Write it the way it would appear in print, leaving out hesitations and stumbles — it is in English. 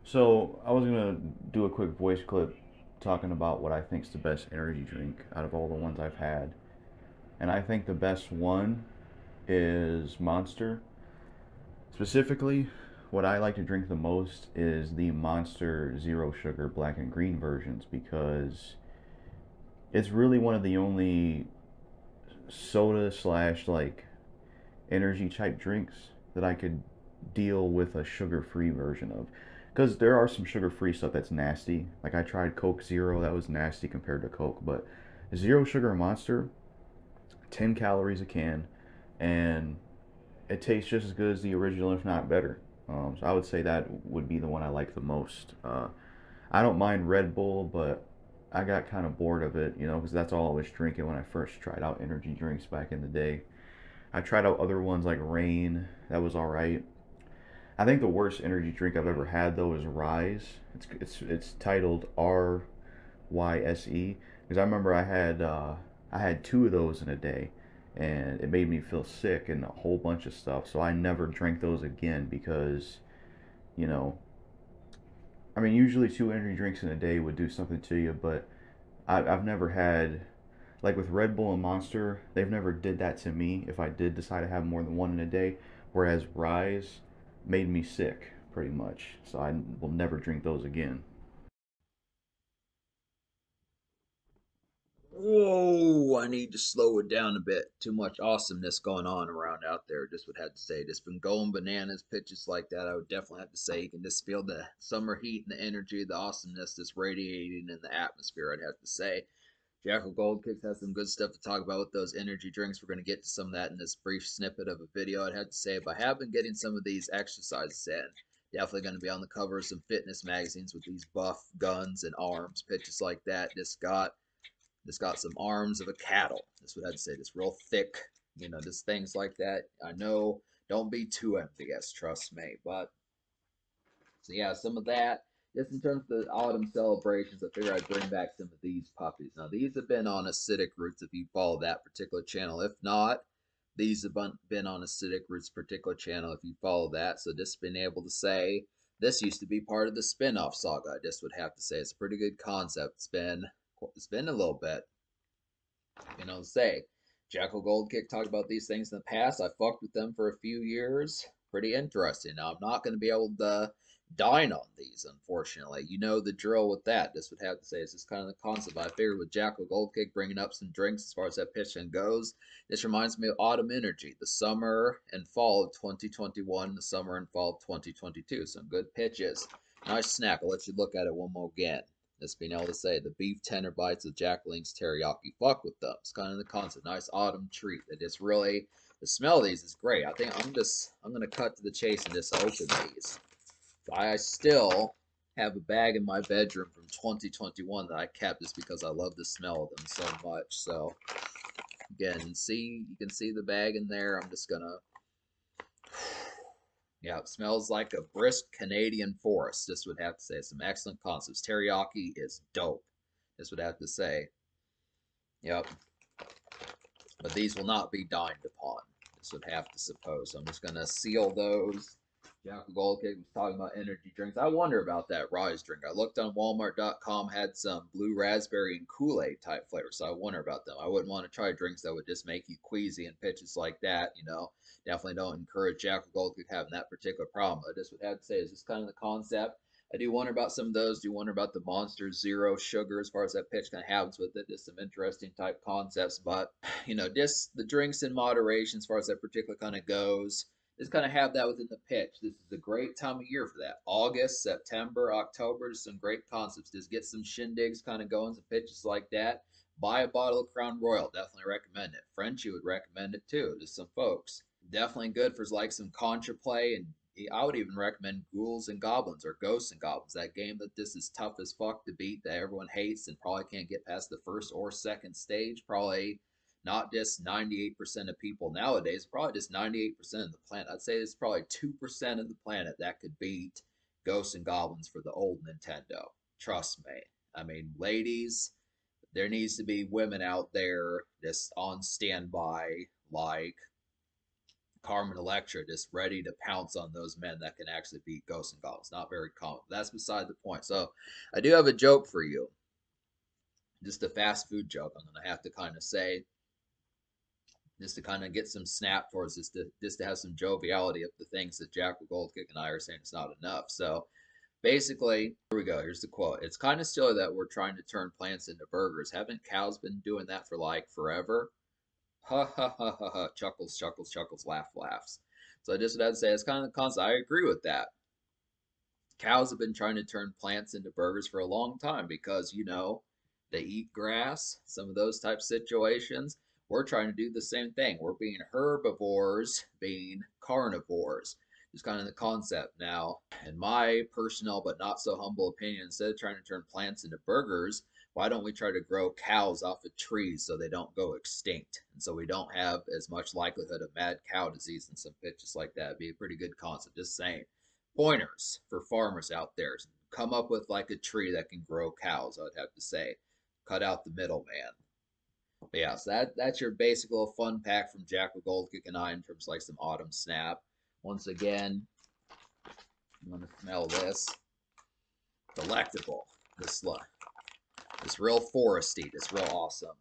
So I was gonna do a quick voice clip talking about what I think is the best energy drink out of all the ones I've had, and I think the best one is Monster. Specifically, what I like to drink the most is the Monster Zero Sugar Black and Green versions because it's really one of the only soda slash like energy type drinks that I could deal with a sugar free version of. Because there are some sugar free stuff that's nasty. Like I tried Coke Zero, that was nasty compared to Coke. But Zero Sugar Monster, 10 calories a can, and it tastes just as good as the original, if not better. So I would say that would be the one I like the most. I don't mind Red Bull, but I got kind of bored of it, because that's all I was drinking when I first tried out energy drinks back in the day. I tried out other ones like Rain, that was all right. I think the worst energy drink I've ever had though is Rise. It's titled RYSE because I remember I had two of those in a day, and it made me feel sick and a whole bunch of stuff. So I never drank those again because you know I mean usually two energy drinks in a day would do something to you, but I've never had like with Red Bull and Monster, they've never did that to me if I did decide to have more than one in a day. Whereas Rise made me sick pretty much, so I will never drink those again. Whoa, I need to slow it down a bit. Too much awesomeness going on around out there. Just would have to say, just been going bananas. Pitches like that, I would definitely have to say, you can just feel the summer heat and the energy, the awesomeness that's radiating in the atmosphere. I'd have to say, Jackal Gold Kicks has some good stuff to talk about with those energy drinks. We're going to get to some of that in this brief snippet of a video. I'd have to say, if I have been getting some of these exercises in, definitely going to be on the cover of some fitness magazines with these buff guns and arms. Pitches like that. Just got some arms of a cattle. This would have to say this real thick, just things like that. I know, don't be too envious, trust me. But so yeah, some of that. Just in terms of the autumn celebrations, I figure I'd bring back some of these puppies. Now these have been on acidic roots if you follow that particular channel. If not, these have been on acidic roots particular channel if you follow that. So just being able to say this used to be part of the spin-off saga. I just would have to say it's a pretty good concept. It's been a little bit, say Jackal Gold Kick talked about these things in the past. I fucked with them for a few years. Pretty interesting. Now I'm not going to be able to dine on these, unfortunately. You know the drill with that. This would have to say it's just kind of the concept. I figured with Jackal Gold Kick bringing up some drinks as far as that pitching goes. This reminds me of Autumn Energy, the summer and fall of 2021, the summer and fall of 2022. Some good pitches. Nice snack. I'll let you look at it one more again. Just being able to say the beef tender bites of Jacqueline's teriyaki. Fuck with them. It's kind of the concept. Nice autumn treat. That just really, the smell of these is great. I think I'm gonna cut to the chase and just open these. I still have a bag in my bedroom from 2021 that I kept just because I love the smell of them so much. So again, you can see the bag in there. I'm just gonna, yeah, it smells like a brisk Canadian forest. This would have to say some excellent concepts. Teriyaki is dope. This would have to say. Yep. But these will not be dined upon. This would have to suppose. So I'm just gonna seal those. Jackal Gold Cake was talking about energy drinks. I wonder about that Rise drink. I looked on Walmart.com, had some blue raspberry and Kool-Aid type flavors, so I wonder about them. I wouldn't want to try drinks that would just make you queasy and pitches like that. Definitely don't encourage Jackal Gold Cake having that particular problem. I just would have to say is just kind of the concept. I do wonder about some of those. Do wonder about the Monster Zero Sugar as far as that pitch kind of happens with it. Just some interesting type concepts. But, just the drinks in moderation as far as that particular kind of goes. Just kind of have that within the pitch. This is a great time of year for that. August, September, October, just some great concepts. Just get some shindigs kind of going, some pitches like that. Buy a bottle of Crown Royal. Definitely recommend it. Frenchie would recommend it too, just some folks. Definitely good for like some contra play, and I would even recommend Ghouls and Goblins or Ghosts and Goblins. That game that this is tough as fuck to beat that everyone hates and probably can't get past the first or second stage. Probably not just 98% of people nowadays, probably just 98% of the planet. I'd say it's probably 2% of the planet that could beat Ghosts and Goblins for the old Nintendo. Trust me. I mean, ladies, there needs to be women out there just on standby, like Carmen Electra just ready to pounce on those men that can actually beat ghosts and goblins. Not very common. That's beside the point. So I do have a joke for you. Just a fast food joke. I'm gonna have to kind of say, just to kind of get some snap towards this, just to have some joviality of the things that Jackal Goldkick and I are saying it's not enough. So basically, here we go. Here's the quote. It's kind of silly that we're trying to turn plants into burgers. Haven't cows been doing that for like forever? Ha ha ha ha ha. Chuckles, chuckles, chuckles, laugh, laughs. So I just would have to say it's kind of the concept. I agree with that. Cows have been trying to turn plants into burgers for a long time because, they eat grass, some of those type situations. We're trying to do the same thing. We're being herbivores, being carnivores. Just kind of the concept. Now, in my personal but not so humble opinion, instead of trying to turn plants into burgers, why don't we try to grow cows off of trees so they don't go extinct? And so we don't have as much likelihood of mad cow disease and some pitches like that. It'd be a pretty good concept. Just saying. Pointers for farmers out there. Come up with like a tree that can grow cows, I would have to say. Cut out the middleman. But yeah, so that's your basic little fun pack from Jackal Goldkick and I in terms of like some autumn snap. Once again, I'm gonna smell this. Delectable. This real foresty. This real awesome.